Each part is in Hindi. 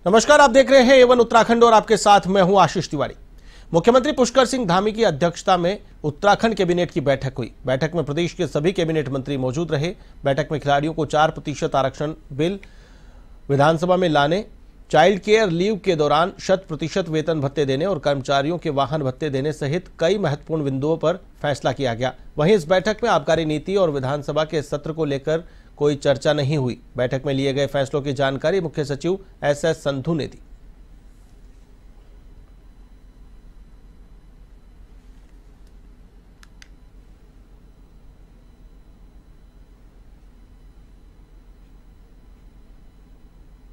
नमस्कार, आप देख रहे हैं एवन उत्तराखंड और आपके साथ मैं हूं आशीष तिवारी। मुख्यमंत्री पुष्कर सिंह धामी की अध्यक्षता में उत्तराखंड कैबिनेट की बैठक हुई। बैठक में प्रदेश के सभी कैबिनेट मंत्री मौजूद रहे। बैठक में खिलाड़ियों को 4% आरक्षण बिल विधानसभा में लाने, चाइल्ड केयर लीव के दौरान 100% वेतन भत्ते देने और कर्मचारियों के वाहन भत्ते देने सहित कई महत्वपूर्ण बिंदुओं पर फैसला किया गया। वहीं इस बैठक में आबकारी नीति और विधानसभा के सत्र को लेकर कोई चर्चा नहीं हुई। बैठक में लिए गए फैसलों की जानकारी मुख्य सचिव SS संधू ने दी।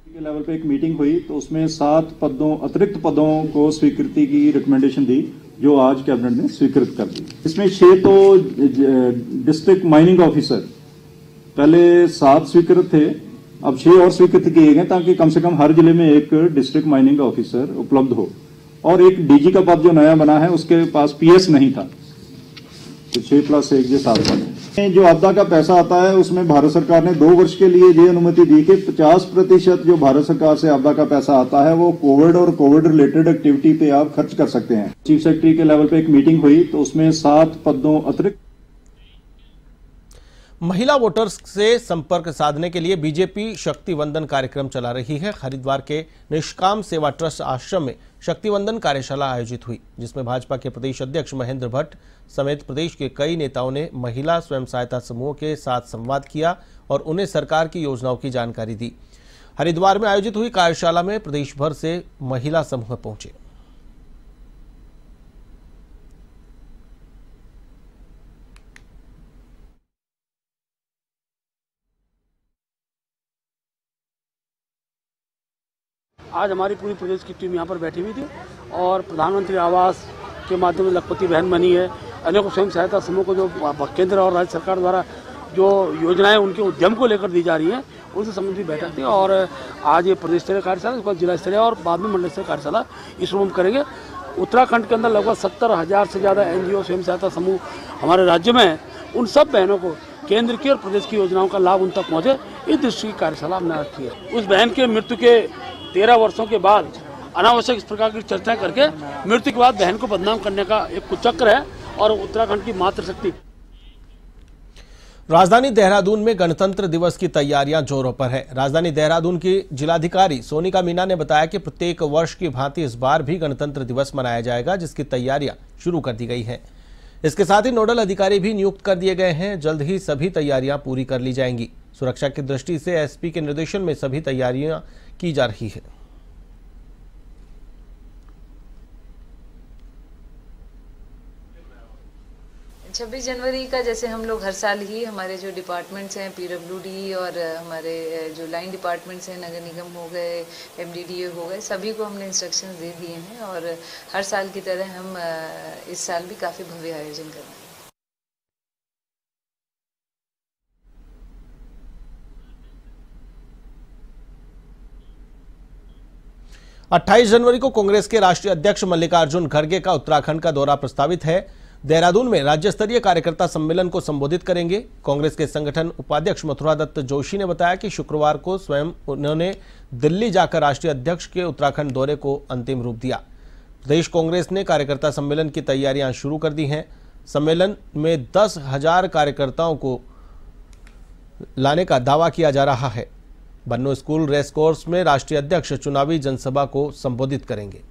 के लेवल पे एक मीटिंग हुई तो उसमें 7 अतिरिक्त पदों को स्वीकृति की रिकमेंडेशन दी, जो आज कैबिनेट ने स्वीकृत कर दी। इसमें 6 तो डिस्ट्रिक्ट माइनिंग ऑफिसर, पहले 7 स्वीकृत थे, अब 6 और स्वीकृत किए गए ताकि कम से कम हर जिले में एक डिस्ट्रिक्ट माइनिंग ऑफिसर उपलब्ध हो। और एक DG का पद जो नया बना है उसके पास PS नहीं था, तो 6 + 1 जो 7 पद। जो आपदा का पैसा आता है उसमें भारत सरकार ने 2 वर्ष के लिए ये अनुमति दी कि 50% जो भारत सरकार से आपदा का पैसा आता है वो कोविड और कोविड रिलेटेड एक्टिविटी पे आप खर्च कर सकते हैं। चीफ सेक्रेटरी के लेवल पे एक मीटिंग हुई तो उसमें 7 पदों अतिरिक्त। महिला वोटर्स से संपर्क साधने के लिए बीजेपी शक्ति वंदन कार्यक्रम चला रही है। हरिद्वार के निष्काम सेवा ट्रस्ट आश्रम में शक्ति वंदन कार्यशाला आयोजित हुई, जिसमें भाजपा के प्रदेश अध्यक्ष महेंद्र भट्ट समेत प्रदेश के कई नेताओं ने महिला स्वयं सहायता समूहों के साथ संवाद किया और उन्हें सरकार की योजनाओं की जानकारी दी। हरिद्वार में आयोजित हुई कार्यशाला में प्रदेश भर से महिला समूह पहुंचे। आज हमारी पूरी प्रदेश की टीम यहाँ पर बैठी हुई थी और प्रधानमंत्री आवास के माध्यम से लखपति बहन बनी है। अनेकों स्वयं सहायता समूह को जो केंद्र और राज्य सरकार द्वारा जो योजनाएं उनके उद्यम को लेकर दी जा रही हैं, उनसे संबंधित बैठक थी। और आज ये प्रदेश स्तरीय कार्यशाला, उसके बाद जिला स्तरीय और बाद में मंडल स्तरीय कार्यशाला इस रूम करेंगे। उत्तराखंड के अंदर लगभग 70,000 से ज़्यादा NGO स्वयं सहायता समूह हमारे राज्य में हैं। उन सब बहनों को केंद्र की और प्रदेश की योजनाओं का लाभ उन तक पहुँचे, इस दृष्टि की कार्यशाला हमने रखी है। उस बहन के मृत्यु के 13 वर्षों के बाद अनावश्यक इस प्रकार की चर्चाएं करके मृत्यु के बाद बहन को बदनाम करने का एक कुचक्र है और उत्तराखंड की मातृशक्ति। राजधानी देहरादून में गणतंत्र दिवस की तैयारियां जोरों पर है। राजधानी देहरादून की जिलाधिकारी सोनिका मीना ने बताया कि प्रत्येक वर्ष की भांति इस बार भी गणतंत्र दिवस मनाया जाएगा, जिसकी तैयारियां शुरू कर दी गई हैं। इसके साथ ही नोडल अधिकारी भी नियुक्त कर दिए गए हैं। जल्द ही सभी तैयारियां पूरी कर ली जाएंगी। सुरक्षा की दृष्टि से SP के निर्देशन में सभी तैयारियां की जा रही है। छब्बीस जनवरी का जैसे हम लोग हर साल ही हमारे जो डिपार्टमेंट्स हैं, PWD और हमारे जो लाइन डिपार्टमेंट्स हैं, नगर निगम हो गए, MDDA हो गए, सभी को हमने इंस्ट्रक्शंस दे दिए हैं और हर साल की तरह हम इस साल भी काफ़ी भव्य आयोजन कर रहे हैं। 28 जनवरी को कांग्रेस के राष्ट्रीय अध्यक्ष मल्लिकार्जुन खड़गे का उत्तराखंड का दौरा प्रस्तावित है। देहरादून में राज्य स्तरीय कार्यकर्ता सम्मेलन को संबोधित करेंगे। कांग्रेस के संगठन उपाध्यक्ष मथुरा दत्त जोशी ने बताया कि शुक्रवार को स्वयं उन्होंने दिल्ली जाकर राष्ट्रीय अध्यक्ष के उत्तराखंड दौरे को अंतिम रूप दिया। प्रदेश कांग्रेस ने कार्यकर्ता सम्मेलन की तैयारियां शुरू कर दी हैं। सम्मेलन में 10,000 कार्यकर्ताओं को लाने का दावा किया जा रहा है। बन्नू स्कूल रेस कोर्स में राष्ट्रीय अध्यक्ष चुनावी जनसभा को संबोधित करेंगे।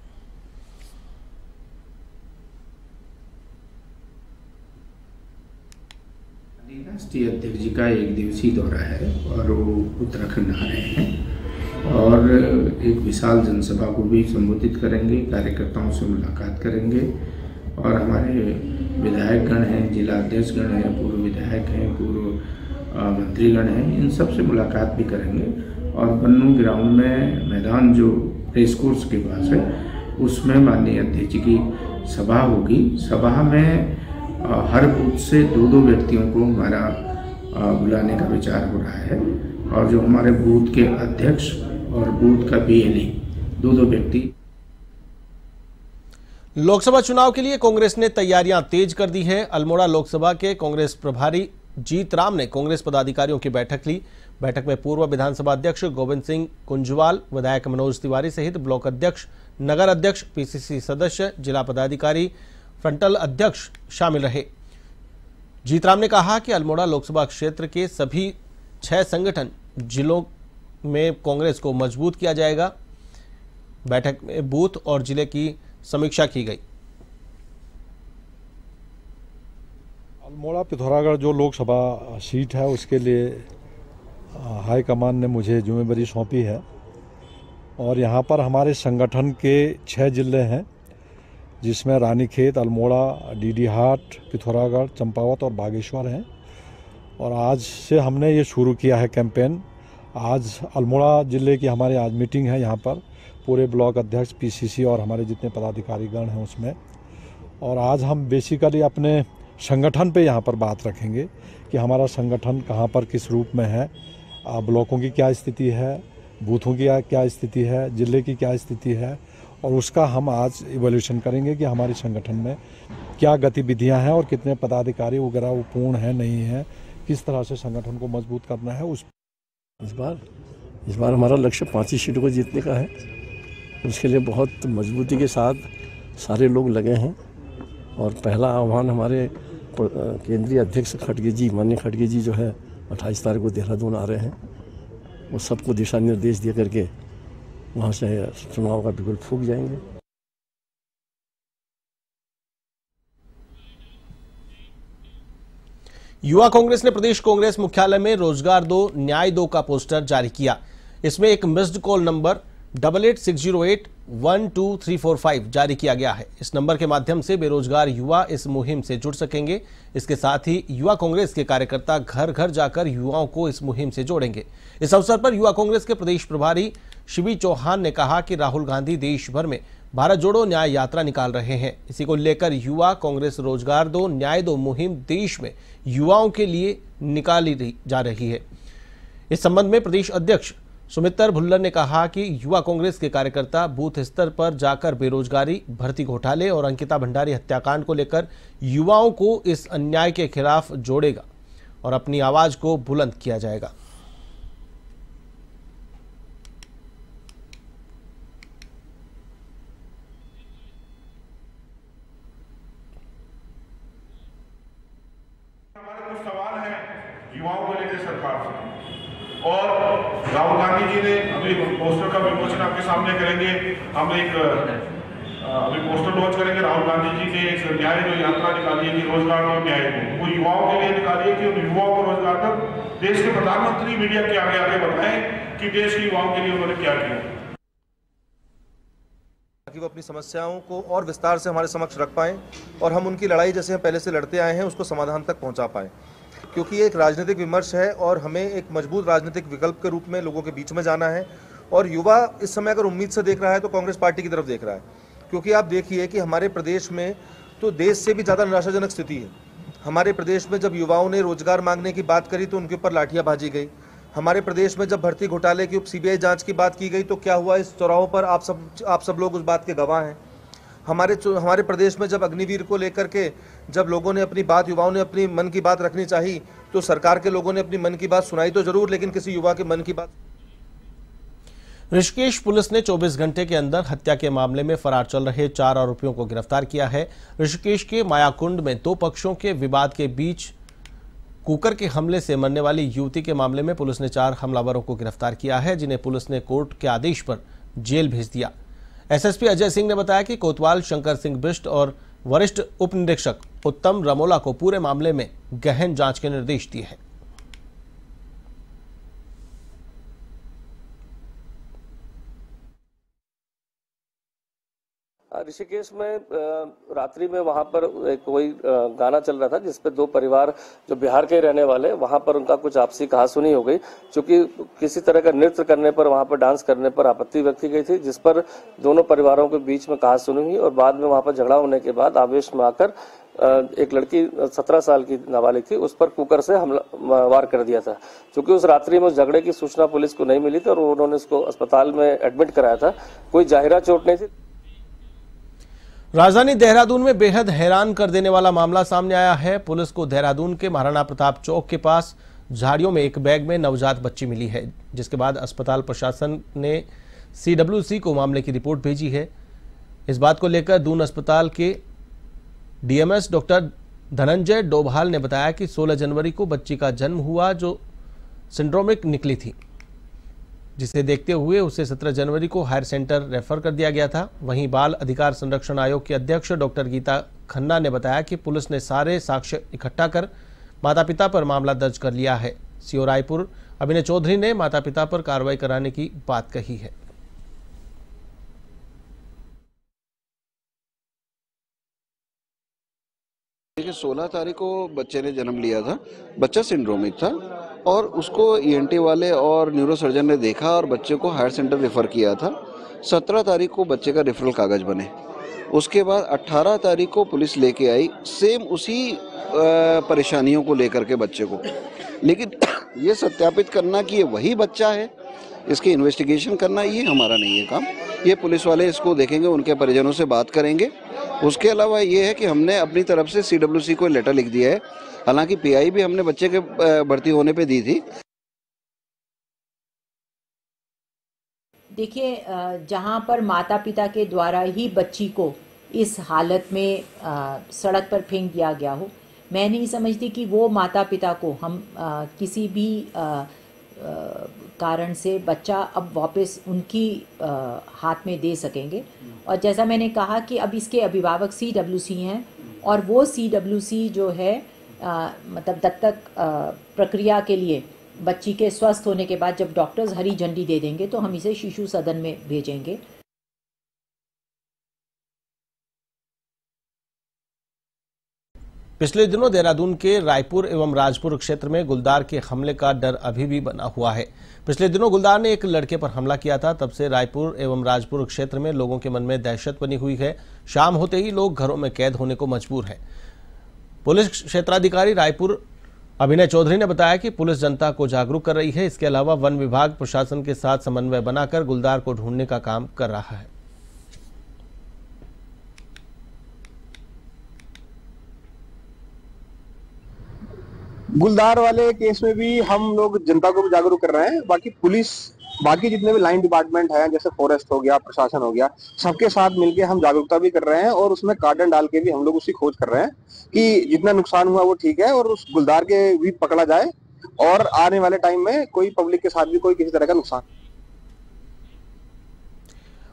राष्ट्रीय अध्यक्ष जी का 1 दिवसीय दौरा है और वो उत्तराखंड आ रहे हैं और एक विशाल जनसभा को भी संबोधित करेंगे, कार्यकर्ताओं से मुलाकात करेंगे और हमारे विधायकगण हैं, जिला अध्यक्षगण हैं, पूर्व विधायक हैं, पूर्व मंत्रीगण हैं, इन सब से मुलाकात भी करेंगे। और बन्नू ग्राउंड में मैदान जो रेस कोर्स के पास है उसमें माननीय अध्यक्ष जी की सभा होगी। सभा में हर बूथ से 2-2 व्यक्तियों को हमारा बुलाने का विचार हो रहा है और जो हमारे बूथ के अध्यक्ष और बूथ का BLE 2-2 व्यक्ति। लोकसभा चुनाव के लिए कांग्रेस ने तैयारियां तेज कर दी है। अल्मोड़ा लोकसभा के कांग्रेस प्रभारी जीत राम ने कांग्रेस पदाधिकारियों की बैठक ली। बैठक में पूर्व विधानसभा अध्यक्ष गोविंद सिंह कुंजवाल, विधायक मनोज तिवारी सहित ब्लॉक अध्यक्ष, नगर अध्यक्ष, पीसीसी सदस्य, जिला पदाधिकारी, फ्रंटल अध्यक्ष शामिल रहे। जीतराम ने कहा कि अल्मोड़ा लोकसभा क्षेत्र के सभी 6 संगठन जिलों में कांग्रेस को मजबूत किया जाएगा। बैठक में बूथ और जिले की समीक्षा की गई। अल्मोड़ा पिथौरागढ़ जो लोकसभा सीट है उसके लिए हाईकमान ने मुझे जिम्मेदारी सौंपी है और यहाँ पर हमारे संगठन के 6 जिले हैं, जिसमें रानीखेत, अल्मोड़ा, डीडीहाट, पिथौरागढ़, चंपावत और बागेश्वर हैं। और आज से हमने ये शुरू किया है कैंपेन। आज अल्मोड़ा जिले की हमारी आज मीटिंग है, यहाँ पर पूरे ब्लॉक अध्यक्ष, पीसीसी और हमारे जितने पदाधिकारीगण हैं उसमें। और आज हम बेसिकली अपने संगठन पे यहाँ पर बात रखेंगे कि हमारा संगठन कहाँ पर किस रूप में है, ब्लॉकों की क्या स्थिति है, बूथों की क्या स्थिति है, जिले की क्या स्थिति है, और उसका हम आज इवोल्यूशन करेंगे कि हमारे संगठन में क्या गतिविधियां हैं और कितने पदाधिकारी वगैरह वो पूर्ण है नहीं है, किस तरह से संगठन को मजबूत करना है। इस बार हमारा लक्ष्य 5 सीटों को जीतने का है। उसके लिए बहुत मजबूती के साथ सारे लोग लगे हैं और पहला आह्वान हमारे केंद्रीय अध्यक्ष खड़गे जी, माननीय खड़गे जी जो है 28 तारीख को देहरादून आ रहे हैं, वो सबको दिशा निर्देश दे करके वहाँ से चुनाव का बिगुल फूंक जाएंगे। युवा कांग्रेस ने प्रदेश कांग्रेस मुख्यालय में रोजगार दो न्याय दो का पोस्टर जारी किया। इसमें एक मिस्ड कॉल नंबर 8860812345 जारी किया गया है। इस नंबर के माध्यम से बेरोजगार युवा इस मुहिम से जुड़ सकेंगे। इसके साथ ही युवा कांग्रेस के कार्यकर्ता घर घर जाकर युवाओं को इस मुहिम से जोड़ेंगे। इस अवसर पर युवा कांग्रेस के प्रदेश प्रभारी शिवी चौहान ने कहा कि राहुल गांधी देश भर में भारत जोड़ो न्याय यात्रा निकाल रहे हैं। इसी को लेकर युवा कांग्रेस रोजगार दो न्याय दो मुहिम देश में युवाओं के लिए निकाली जा रही है। इस संबंध में प्रदेश अध्यक्ष सुमित्र भुल्लर ने कहा कि युवा कांग्रेस के कार्यकर्ता बूथ स्तर पर जाकर बेरोजगारी, भर्ती घोटाले और अंकिता भंडारी हत्याकांड को लेकर युवाओं को इस अन्याय के खिलाफ जोड़ेगा और अपनी आवाज को बुलंद किया जाएगा। हमारे कुछ सवाल हैं युवाओं को लेकर सरकार से, और राहुल गांधी जी ने अभी पोस्टर का विमोचन आपके सामने करेंगे। हम एक अभी पोस्टर लॉन्च करेंगे। राहुल गांधी जी ने एक न्याय जो यात्रा निकाली है कि रोजगार और न्याय को, वो युवाओं के लिए निकाली है कि उन युवाओं को रोजगार तक देश के प्रधानमंत्री मीडिया के आगे आगे बताएं कि देश के युवाओं के लिए उन्होंने क्या किया, ताकि वो अपनी समस्याओं को और विस्तार से हमारे समक्ष रख पाएं और हम उनकी लड़ाई जैसे हम पहले से लड़ते आए हैं उसको समाधान तक पहुंचा पाएं। क्योंकि ये एक राजनीतिक विमर्श है और हमें एक मजबूत राजनीतिक विकल्प के रूप में लोगों के बीच में जाना है। और युवा इस समय अगर उम्मीद से देख रहा है तो कांग्रेस पार्टी की तरफ देख रहा है, क्योंकि आप देखिए कि हमारे प्रदेश में तो देश से भी ज़्यादा निराशाजनक स्थिति है। हमारे प्रदेश में जब युवाओं ने रोजगार मांगने की बात करी तो उनके ऊपर लाठियाँ भाजी गई। हमारे प्रदेश में जब भर्ती घोटाले की सीबीआई जांच की बात की गई तो क्या हुआ, इस चौराहों पर आप सब लोग उस बात के गवाह हैं। हमारे प्रदेश में जब अग्निवीर को लेकर के जब लोगों ने अपनी बात, युवाओं ने अपनी मन की बात रखनी चाहिए तो सरकार के लोगों ने अपनी मन की बात सुनाई तो जरूर, लेकिन किसी युवा के मन की बात। ऋषिकेश पुलिस ने 24 घंटे के अंदर हत्या के मामले में फरार चल रहे 4 आरोपियों को गिरफ्तार किया है। ऋषिकेश के मायाकुंड में 2 पक्षों के विवाद के बीच कुकर के हमले से मरने वाली युवती के मामले में पुलिस ने 4 हमलावरों को गिरफ्तार किया है, जिन्हें पुलिस ने कोर्ट के आदेश पर जेल भेज दिया। एसएसपी अजय सिंह ने बताया कि कोतवाल शंकर सिंह बिष्ट और वरिष्ठ उप निरीक्षक उत्तम रमोला को पूरे मामले में गहन जांच के निर्देश दिए हैं। ऋषिकेश में रात्रि में वहां पर कोई गाना चल रहा था जिसपे 2 परिवार जो बिहार के रहने वाले, वहां पर उनका कुछ आपसी कहासुनी हो गई, क्योंकि किसी तरह का नृत्य करने पर, वहां पर डांस करने पर आपत्ति व्यक्त की गई थी, जिस पर दोनों परिवारों के बीच में कहासुनी हुई और बाद में वहां पर झगड़ा होने के बाद आवेश में आकर एक लड़की 17 साल की नाबालिग थी, उस पर कुकर से हमला वार कर दिया था। क्योंकि उस रात्रि में उस झगड़े की सूचना पुलिस को नहीं मिली थी और उन्होंने उसको अस्पताल में एडमिट कराया था। कोई जाहिरा चोट नहीं थी। राजधानी देहरादून में बेहद हैरान कर देने वाला मामला सामने आया है। पुलिस को देहरादून के महाराणा प्रताप चौक के पास झाड़ियों में एक बैग में नवजात बच्ची मिली है, जिसके बाद अस्पताल प्रशासन ने CWC को मामले की रिपोर्ट भेजी है। इस बात को लेकर दून अस्पताल के DMS डॉक्टर धनंजय डोभाल ने बताया कि 16 जनवरी को बच्ची का जन्म हुआ, जो सिंड्रोमिक निकली थी, जिसे देखते हुए उसे 17 जनवरी को हायर सेंटर रेफर कर दिया गया था। वहीं बाल अधिकार संरक्षण आयोग की अध्यक्ष डॉक्टर गीता खन्ना ने बताया कि पुलिस ने सारे साक्ष्य इकट्ठा कर माता पिता पर मामला दर्ज कर लिया है। सीओ रायपुर अभिनय चौधरी ने माता पिता पर कार्रवाई कराने की बात कही है। देखिए 16 तारीख को बच्चे ने जन्म लिया था। बच्चा सिंड्रोमिक था और उसको ENT वाले और न्यूरोसर्जन ने देखा और बच्चे को हायर सेंटर रेफर किया था। 17 तारीख को बच्चे का रेफरल कागज बने। उसके बाद 18 तारीख को पुलिस लेके आई सेम उसी परेशानियों को लेकर के बच्चे को, लेकिन ये सत्यापित करना कि ये वही बच्चा है, इसकी इन्वेस्टिगेशन करना ये हमारा नहीं है काम। ये पुलिस वाले इसको देखेंगे, उनके परिजनों से बात करेंगे। उसके अलावा ये है कि हमने अपनी तरफ से CWC को लेटर लिख दिया है। हालांकि PI भी हमने बच्चे के भर्ती होने पे दी थी। देखिए, जहां पर माता पिता के द्वारा ही बच्ची को इस हालत में सड़क पर फेंक दिया गया हो, मैं नहीं समझती कि वो माता पिता को हम किसी भी कारण से बच्चा अब वापस उनकी हाथ में दे सकेंगे। और जैसा मैंने कहा कि अब इसके अभिभावक CWC हैं और वो CWC जो है मतलब दत्तक प्रक्रिया के लिए बच्ची के स्वस्थ होने के बाद जब डॉक्टर्स हरी झंडी दे देंगे तो हम इसे शिशु सदन में भेजेंगे। पिछले दिनों देहरादून के रायपुर एवं राजपुर क्षेत्र में गुलदार के हमले का डर अभी भी बना हुआ है। पिछले दिनों गुलदार ने एक लड़के पर हमला किया था, तब से रायपुर एवं राजपुर क्षेत्र में लोगों के मन में दहशत बनी हुई है। शाम होते ही लोग घरों में कैद होने को मजबूर हैं। पुलिस क्षेत्राधिकारी रायपुर अभिनय चौधरी ने बताया कि पुलिस जनता को जागरूक कर रही है। इसके अलावा वन विभाग प्रशासन के साथ समन्वय बनाकर गुलदार को ढूंढने का काम कर रहा है। गुलदार वाले केस में भी हम लोग जनता को भी जागरूक कर रहे हैं। बाकी पुलिस, बाकी जितने भी लाइन डिपार्टमेंट है, जैसे फॉरेस्ट हो गया, प्रशासन हो गया, सबके साथ मिलके हम जागरूकता भी कर रहे हैं और उसमें कार्डन डाल के भी हम लोग उसकी खोज कर रहे हैं कि जितना नुकसान हुआ वो ठीक है और उस गुलदार के भी पकड़ा जाए और आने वाले टाइम में कोई पब्लिक के साथ भी कोई किसी तरह का नुकसान।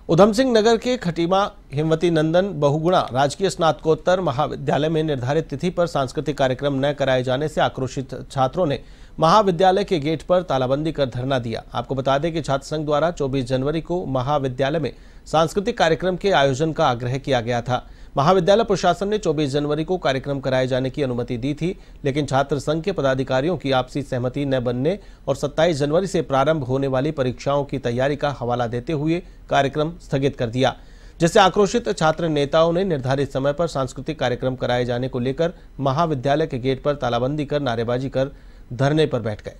उधम सिंह नगर के खटीमा हिमवती नंदन बहुगुणा राजकीय स्नातकोत्तर महाविद्यालय में निर्धारित तिथि पर सांस्कृतिक कार्यक्रम न कराए जाने से आक्रोशित छात्रों ने महाविद्यालय के गेट पर तालाबंदी कर धरना दिया। आपको बता दें कि छात्र संघ द्वारा 24 जनवरी को महाविद्यालय में सांस्कृतिक कार्यक्रम के आयोजन का आग्रह किया गया था। महाविद्यालय प्रशासन ने 24 जनवरी को कार्यक्रम कराए जाने की अनुमति दी थी, लेकिन छात्र संघ के पदाधिकारियों की आपसी सहमति न बनने और 27 जनवरी से प्रारंभ होने वाली परीक्षाओं की तैयारी का हवाला देते हुए कार्यक्रम स्थगित कर दिया, जिससे आक्रोशित छात्र नेताओं ने निर्धारित समय पर सांस्कृतिक कार्यक्रम कराए जाने को लेकर महाविद्यालय के गेट पर तालाबंदी कर नारेबाजी कर धरने पर बैठ गए।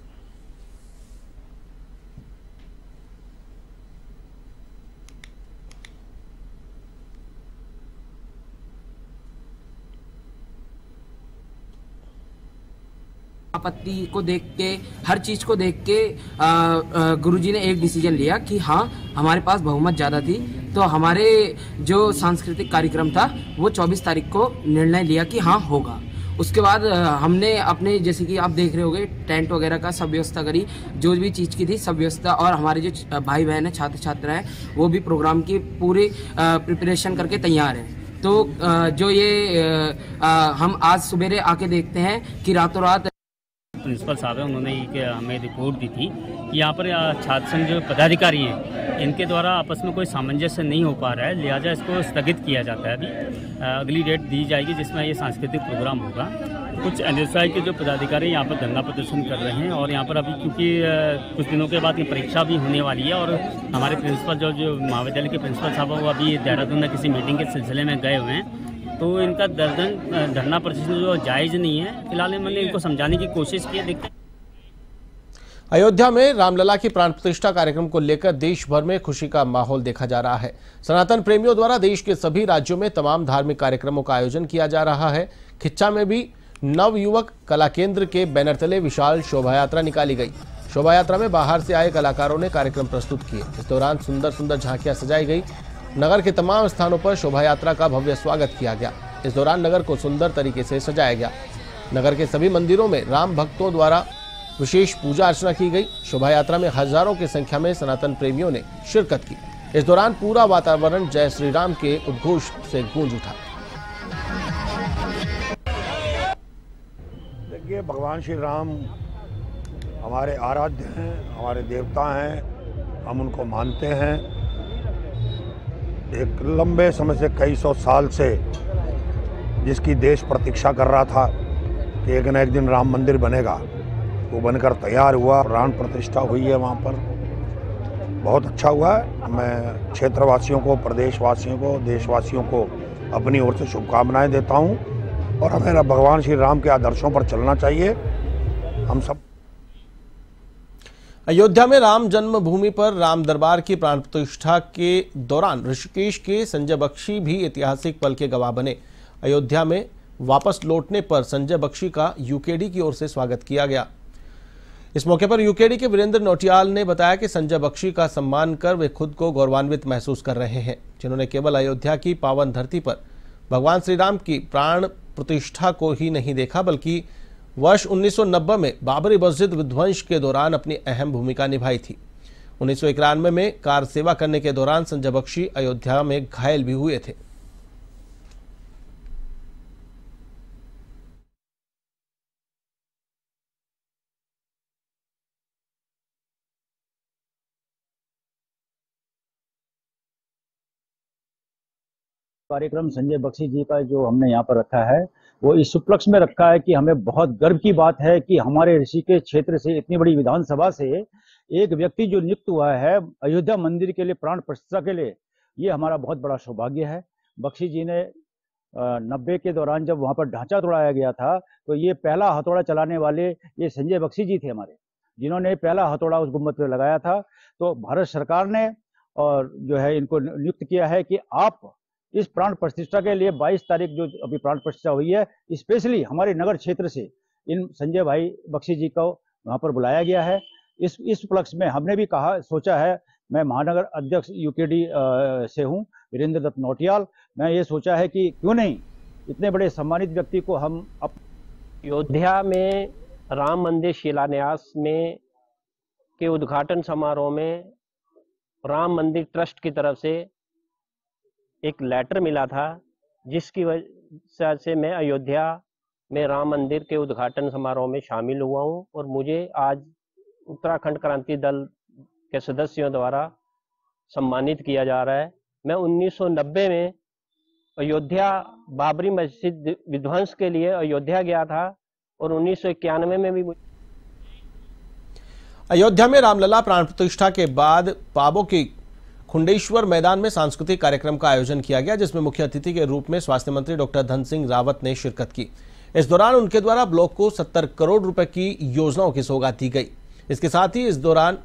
आपत्ति को देख के, हर चीज को देख के गुरुजी ने एक डिसीजन लिया कि हाँ, हमारे पास बहुमत ज्यादा थी तो हमारे जो सांस्कृतिक कार्यक्रम था वो 24 तारीख को निर्णय लिया कि हाँ होगा। उसके बाद हमने अपने, जैसे कि आप देख रहे होंगे, टेंट वगैरह का सब व्यवस्था करी, जो भी चीज़ की थी सब व्यवस्था, और हमारे जो भाई बहन हैं, छात्र छात्रा हैं, वो भी प्रोग्राम की पूरी प्रिपरेशन करके तैयार हैं। तो जो ये हम आज सवेरे आके देखते हैं कि रातों रात प्रिंसिपल साहब है, उन्होंने हमें रिपोर्ट दी थी कि यहाँ पर छात्र संघ जो पदाधिकारी हैं इनके द्वारा आपस में कोई सामंजस्य नहीं हो पा रहा है, लिहाजा इसको स्थगित किया जाता है। अभी अगली डेट दी जाएगी जिसमें ये सांस्कृतिक प्रोग्राम होगा। कुछ NSI के जो पदाधिकारी यहाँ पर धरना प्रदर्शन कर रहे हैं और यहाँ पर अभी क्योंकि कुछ दिनों के बाद ये परीक्षा भी होने वाली है और हमारे प्रिंसिपल जो महाविद्यालय के प्रिंसिपल साहब वो अभी देहरादून में किसी मीटिंग के सिलसिले में गए हुए हैं, तो इनका धरना प्रदर्शन जो जायज़ नहीं है। फिलहाल मैंने इनको समझाने की कोशिश की है, देखते। अयोध्या में रामलला की प्राण प्रतिष्ठा कार्यक्रम को लेकर देश भर में खुशी का माहौल देखा जा रहा है। सनातन प्रेमियों द्वारा देश के सभी राज्यों में तमाम धार्मिक कार्यक्रमों का आयोजन किया जा रहा है। खिच्चा में भी नव युवक कला केंद्र के बैनर तले विशाल शोभा यात्रा निकाली गई। शोभा यात्रा में बाहर से आए कलाकारों ने कार्यक्रम प्रस्तुत किए। इस दौरान सुंदर सुंदर झांकियां सजाई गई। नगर के तमाम स्थानों पर शोभा यात्रा का भव्य स्वागत किया गया। इस दौरान नगर को सुंदर तरीके से सजाया गया। नगर के सभी मंदिरों में राम भक्तों द्वारा विशेष पूजा अर्चना की गई। शोभा यात्रा में हजारों की संख्या में सनातन प्रेमियों ने शिरकत की। इस दौरान पूरा वातावरण जय श्री राम के उद्घोष से गूंज उठा। देखिए, भगवान श्री राम हमारे आराध्य हैं, हमारे देवता हैं, हम उनको मानते हैं। एक लंबे समय से, कई सौ साल से जिसकी देश प्रतीक्षा कर रहा था कि एक न एक दिन राम मंदिर बनेगा, वो बनकर तैयार हुआ। प्राण प्रतिष्ठा हुई है वहाँ पर, बहुत अच्छा हुआ है। मैं क्षेत्रवासियों को, प्रदेशवासियों को, देशवासियों को अपनी ओर से शुभकामनाएं देता हूँ और हमें भगवान श्री राम के आदर्शों पर चलना चाहिए। हम सब अयोध्या में राम जन्मभूमि पर राम दरबार की प्राण प्रतिष्ठा के दौरान ऋषिकेश के संजय बख्शी भी ऐतिहासिक पल के गवाह बने। अयोध्या में वापस लौटने पर संजय बख्शी का यूकेडी की ओर से स्वागत किया गया। इस मौके पर यूकेडी के वीरेंद्र नौटियाल ने बताया कि संजय बख्शी का सम्मान कर वे खुद को गौरवान्वित महसूस कर रहे हैं, जिन्होंने केवल अयोध्या की पावन धरती पर भगवान श्री राम की प्राण प्रतिष्ठा को ही नहीं देखा, बल्कि वर्ष 1990 में बाबरी मस्जिद विध्वंस के दौरान अपनी अहम भूमिका निभाई थी। 1991 में कार सेवा करने के दौरान संजय बख्शी अयोध्या में घायल भी हुए थे। कार्यक्रम संजय बख्शी जी का जो हमने यहाँ पर रखा है, वो इस उपलक्ष्य में रखा है कि हमें बहुत गर्व की बात है कि हमारे ऋषिकेश क्षेत्र से, इतनी बड़ी विधानसभा से एक व्यक्ति जो नियुक्त हुआ है अयोध्या मंदिर के लिए प्राण प्रतिष्ठा के लिए, ये हमारा बहुत बड़ा सौभाग्य है। बख्शी जी ने 90 के दौरान जब वहाँ पर ढांचा तोड़ाया गया था, तो ये पहला हथौड़ा चलाने वाले ये संजय बख्शी जी थे हमारे, जिन्होंने पहला हथौड़ा उस गुम्बद पर लगाया था। तो भारत सरकार ने और जो है इनको नियुक्त किया है कि आप इस प्राण प्रतिष्ठा के लिए 22 तारीख जो अभी प्राण प्रतिष्ठा हुई है, स्पेशली हमारे नगर क्षेत्र से इन संजय भाई बख्शी जी को वहाँ पर बुलाया गया है। इस उपलक्ष्य में हमने भी सोचा है, मैं महानगर अध्यक्ष यूकेडी से हूँ, वीरेंद्र दत्त नौटियाल, मैं ये सोचा है कि क्यों नहीं इतने बड़े सम्मानित व्यक्ति को हम अयोध्या में राम मंदिर शिलान्यास में के उद्घाटन समारोह में राम मंदिर ट्रस्ट की तरफ से एक लेटर मिला था, जिसकी वजह से मैं अयोध्या में राम मंदिर के उद्घाटन समारोह में शामिल हुआ हूं और मुझे आज उत्तराखंड क्रांति दल के सदस्यों द्वारा सम्मानित किया जा रहा है। मैं 1990 में अयोध्या बाबरी मस्जिद विध्वंस के लिए अयोध्या गया था और 1991 में भी अयोध्या में रामलला प्राण प्रतिष्ठा के बाद पाबो की खुंडेश्वर मैदान में सांस्कृतिक कार्यक्रम का आयोजन किया गया, जिसमें मुख्य अतिथि के रूप में स्वास्थ्य मंत्री डॉक्टर धन सिंह रावत ने शिरकत की। इस दौरान उनके द्वारा ब्लॉक को 70 करोड़ रुपए की योजनाओं की सौगात दी गई। इसके साथ ही इस दौरान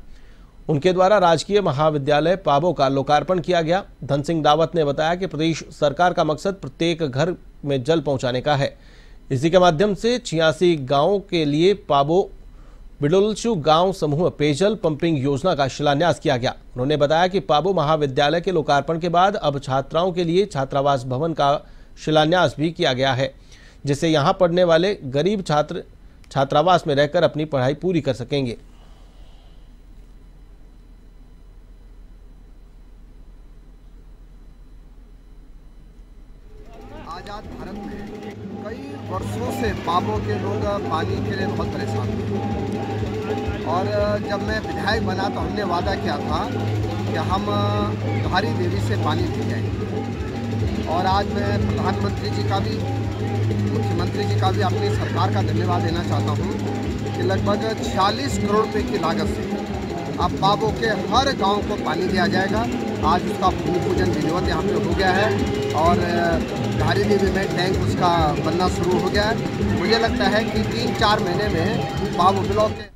उनके द्वारा राजकीय महाविद्यालय पाबो का लोकार्पण किया गया। धन सिंह रावत ने बताया कि प्रदेश सरकार का मकसद प्रत्येक घर में जल पहुंचाने का है। इसी के माध्यम से 86 गाँवों के लिए पाबो बिडोलचू गांव समूह पेयजल पंपिंग योजना का शिलान्यास किया गया। उन्होंने बताया कि पाबो महाविद्यालय के लोकार्पण के बाद अब छात्राओं के लिए छात्रावास भवन का शिलान्यास भी किया गया है, जिससे यहां पढ़ने वाले गरीब छात्र छात्रावास में रहकर अपनी पढ़ाई पूरी कर सकेंगे। आजाद भारत में कई वर्षों से पाबो के लोग पानी के लिए बहुत परेशान थे और जब मैं विधायक बना तो हमने वादा किया था कि हम धारी देवी से पानी पी जाएंगे। और आज मैं प्रधानमंत्री जी का भी, मुख्यमंत्री जी का भी अपनी सरकार का धन्यवाद देना चाहता हूँ कि लगभग 46 करोड़ रुपये की लागत से अब पाबो के हर गांव को पानी दिया जाएगा। आज उसका भूमि पूजन विधिवत यहाँ पे हो गया है और धारी देवी में टैंक उसका बनना शुरू हो गया है। मुझे लगता है कि 3-4 महीने में पाबो ब्लॉक के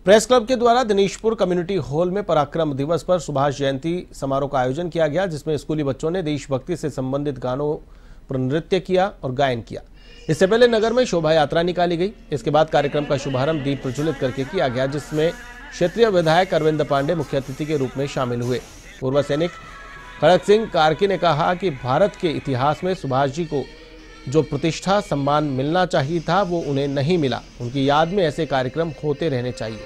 प्रेस क्लब के द्वारा दिनेशपुर कम्युनिटी हॉल में पराक्रम दिवस पर सुभाष जयंती समारोह का आयोजन किया गया, जिसमें स्कूली बच्चों ने देशभक्ति से संबंधित गानों पर नृत्य किया और गायन किया। इससे पहले नगर में शोभा यात्रा निकाली गई। इसके बाद कार्यक्रम का शुभारंभ दीप प्रज्वलित करके किया गया, जिसमें क्षेत्रीय विधायक अरविंद पांडे मुख्य अतिथि के रूप में शामिल हुए। पूर्व सैनिक खड़ग सिंह कार्की ने कहा कि भारत के इतिहास में सुभाष जी को जो प्रतिष्ठा सम्मान मिलना चाहिए था वो उन्हें नहीं मिला। उनकी याद में ऐसे कार्यक्रम होते रहने चाहिए।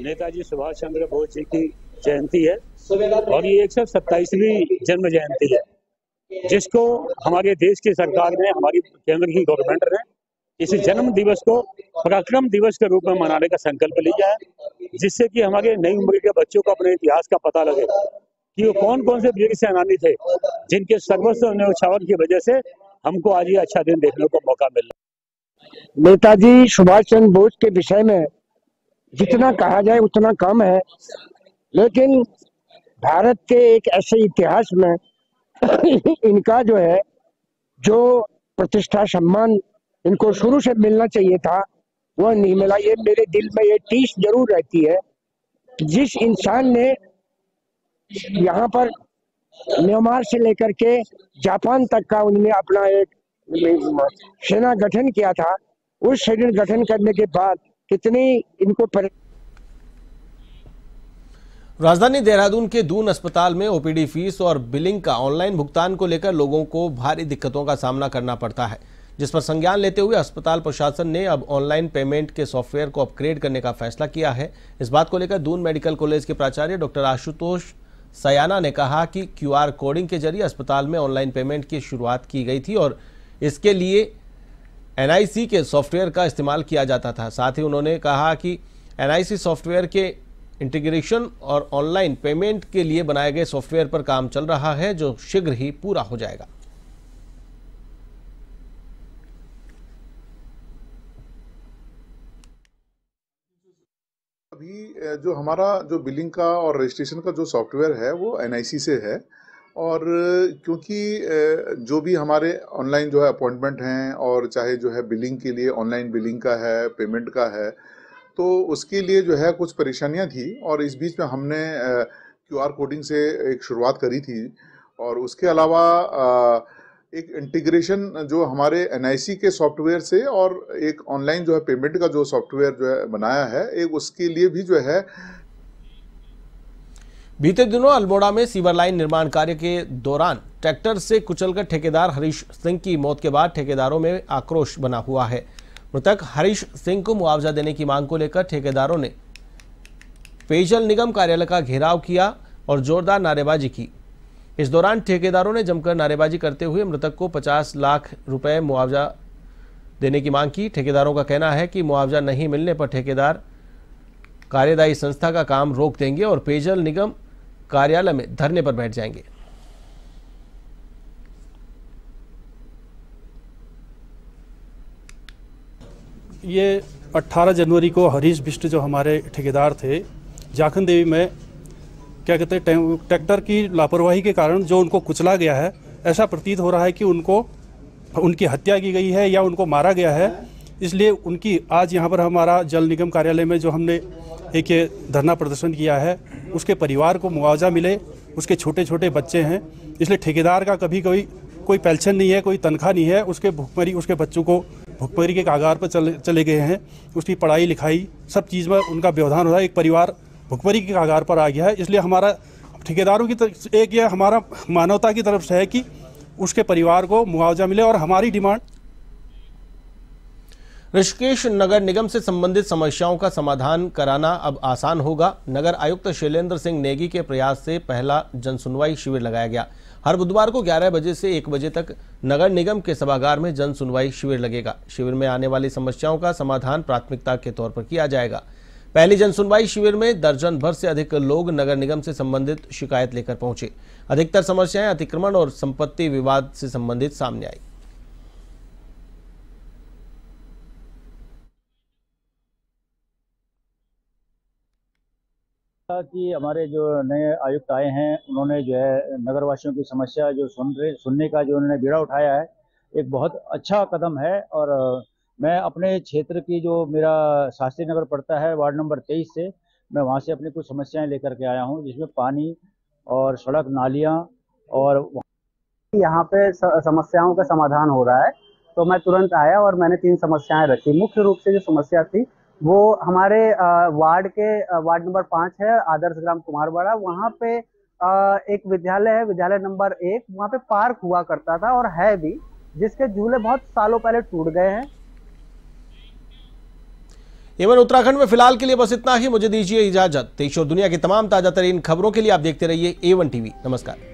नेताजी सुभाष चंद्र बोस जी की जयंती है और ये 127वीं जन्म जयंती है, जिसको हमारे देश की सरकार ने, हमारी केंद्र की गवर्नमेंट ने इस जन्म दिवस को पराक्रम दिवस के रूप में मनाने का संकल्प लिया है, जिससे कि हमारे नई उम्र के बच्चों को अपने इतिहास का पता लगे कि वो कौन कौन से वीर सेनानी थे जिनके सर्वस्व न्यौछावर की वजह से हमको आज ये अच्छा दिन देखने को मौका मिल रहा है। नेताजी सुभाष चंद्र बोस के विषय में जितना कहा जाए उतना कम है, लेकिन भारत के एक ऐसे इतिहास में इनका जो है जो प्रतिष्ठा सम्मान इनको शुरू से मिलना चाहिए था वह नहीं मिला। ये मेरे दिल में ये टीस जरूर रहती है कि जिस इंसान ने यहाँ पर म्यांमार से लेकर के जापान तक का उन्होंने अपना एक सेना गठन किया था, उस सेना गठन करने के बाद कितनी इनको राजधानी देहरादून के दून अस्पताल में ओपीडी फीस और बिलिंग का ऑनलाइन भुगतान को लेकर लोगों को भारी दिक्कतों का सामना करना पड़ता है, जिस पर संज्ञान लेते हुए अस्पताल प्रशासन ने अब ऑनलाइन पेमेंट के सॉफ्टवेयर को अपग्रेड करने का फैसला किया है। इस बात को लेकर दून मेडिकल कॉलेज के प्राचार्य डॉक्टर आशुतोष सयाना ने कहा कि क्यूआर कोडिंग के जरिए अस्पताल में ऑनलाइन पेमेंट की शुरुआत की गई थी और इसके लिए एनआईसी के सॉफ्टवेयर का इस्तेमाल किया जाता था। साथ ही उन्होंने कहा कि एनआईसी सॉफ्टवेयर के इंटीग्रेशन और ऑनलाइन पेमेंट के लिए बनाए गए सॉफ्टवेयर पर काम चल रहा है, जो शीघ्र ही पूरा हो जाएगा। अभी जो हमारा जो बिलिंग का और रजिस्ट्रेशन का जो सॉफ्टवेयर है वो एनआईसी से है, और क्योंकि जो भी हमारे ऑनलाइन जो है अपॉइंटमेंट हैं और चाहे जो है बिलिंग के लिए ऑनलाइन बिलिंग का है, पेमेंट का है, तो उसके लिए जो है कुछ परेशानियां थी और इस बीच में हमने क्यूआर कोडिंग से एक शुरुआत करी थी। और उसके अलावा एक इंटीग्रेशन जो हमारे एनआईसी के सॉफ्टवेयर से और एक ऑनलाइन जो है पेमेंट का जो सॉफ्टवेयर जो है बनाया है, एक उसके लिए भी जो है। बीते दिनों अल्मोड़ा में सीवर लाइन निर्माण कार्य के दौरान ट्रैक्टर से कुचलकर ठेकेदार हरीश सिंह की मौत के बाद ठेकेदारों में आक्रोश बना हुआ है। मृतक हरीश सिंह को मुआवजा देने की मांग को लेकर ठेकेदारों ने पेयजल निगम कार्यालय का घेराव किया और जोरदार नारेबाजी की। इस दौरान ठेकेदारों ने जमकर नारेबाजी करते हुए मृतक को 50 लाख रुपए मुआवजा देने की मांग की। ठेकेदारों का कहना है कि मुआवजा नहीं मिलने पर ठेकेदार कार्यदायी संस्था का काम रोक देंगे और पेयजल निगम कार्यालय में धरने पर बैठ जाएंगे। ये 18 जनवरी को हरीश बिष्ट जो हमारे ठेकेदार थे जाखन देवी में क्या कहते हैं ट्रैक्टर की लापरवाही के कारण जो उनको कुचला गया है, ऐसा प्रतीत हो रहा है कि उनकी हत्या की गई है या उनको मारा गया है। इसलिए उनकी आज यहाँ पर हमारा जल निगम कार्यालय में जो हमने एक ये धरना प्रदर्शन किया है, उसके परिवार को मुआवजा मिले। उसके छोटे छोटे बच्चे हैं, इसलिए ठेकेदार का कभी कोई पेंशन नहीं है, कोई तनख्वाह नहीं है। उसके बच्चों को भुखमरी के कागार पर चले गए हैं। उसकी पढ़ाई लिखाई सब चीज़ में उनका व्यवधान हो रहा है। एक परिवार भुखमरी के कागार पर आ गया है। इसलिए हमारा ठेकेदारों की तरफ एक ये हमारा मानवता की तरफ से है कि उसके परिवार को मुआवजा मिले। और हमारी डिमांड ऋषिकेश नगर निगम से संबंधित समस्याओं का समाधान कराना अब आसान होगा। नगर आयुक्त शैलेंद्र सिंह नेगी के प्रयास से पहला जनसुनवाई शिविर लगाया गया। हर बुधवार को 11 बजे से 1 बजे तक नगर निगम के सभागार में जन सुनवाई शिविर लगेगा। शिविर में आने वाली समस्याओं का समाधान प्राथमिकता के तौर पर किया जाएगा। पहली जन सुनवाई शिविर में दर्जन भर से अधिक लोग नगर निगम से संबंधित शिकायत लेकर पहुंचे। अधिकतर समस्याएं अतिक्रमण और संपत्ति विवाद से संबंधित सामने आई। कि हमारे जो नए आयुक्त आए हैं उन्होंने जो है नगरवासियों की समस्या जो सुनने का जो उन्होंने बीड़ा उठाया है, एक बहुत अच्छा कदम है। और मैं अपने क्षेत्र की जो मेरा शास्त्री नगर पड़ता है वार्ड नंबर 23 से, मैं वहाँ से अपनी कुछ समस्याएं लेकर के आया हूँ, जिसमें पानी और सड़क नालियाँ और यहाँ पे समस्याओं का समाधान हो रहा है। तो मैं तुरंत आया और मैंने 3 समस्याएं रखी। मुख्य रूप से जो समस्या थी वो हमारे वार्ड नंबर 5 है, आदर्श ग्राम कुमारवाड़ा। वहाँ पे एक विद्यालय है, विद्यालय नंबर 1। वहाँ पे पार्क हुआ करता था और है भी, जिसके झूले बहुत सालों पहले टूट गए हैं। एवं उत्तराखंड में फिलहाल के लिए बस इतना ही। मुझे दीजिए इजाजत। देश और दुनिया की तमाम ताजा तरीन खबरों के लिए आप देखते रहिए A1 TV। नमस्कार।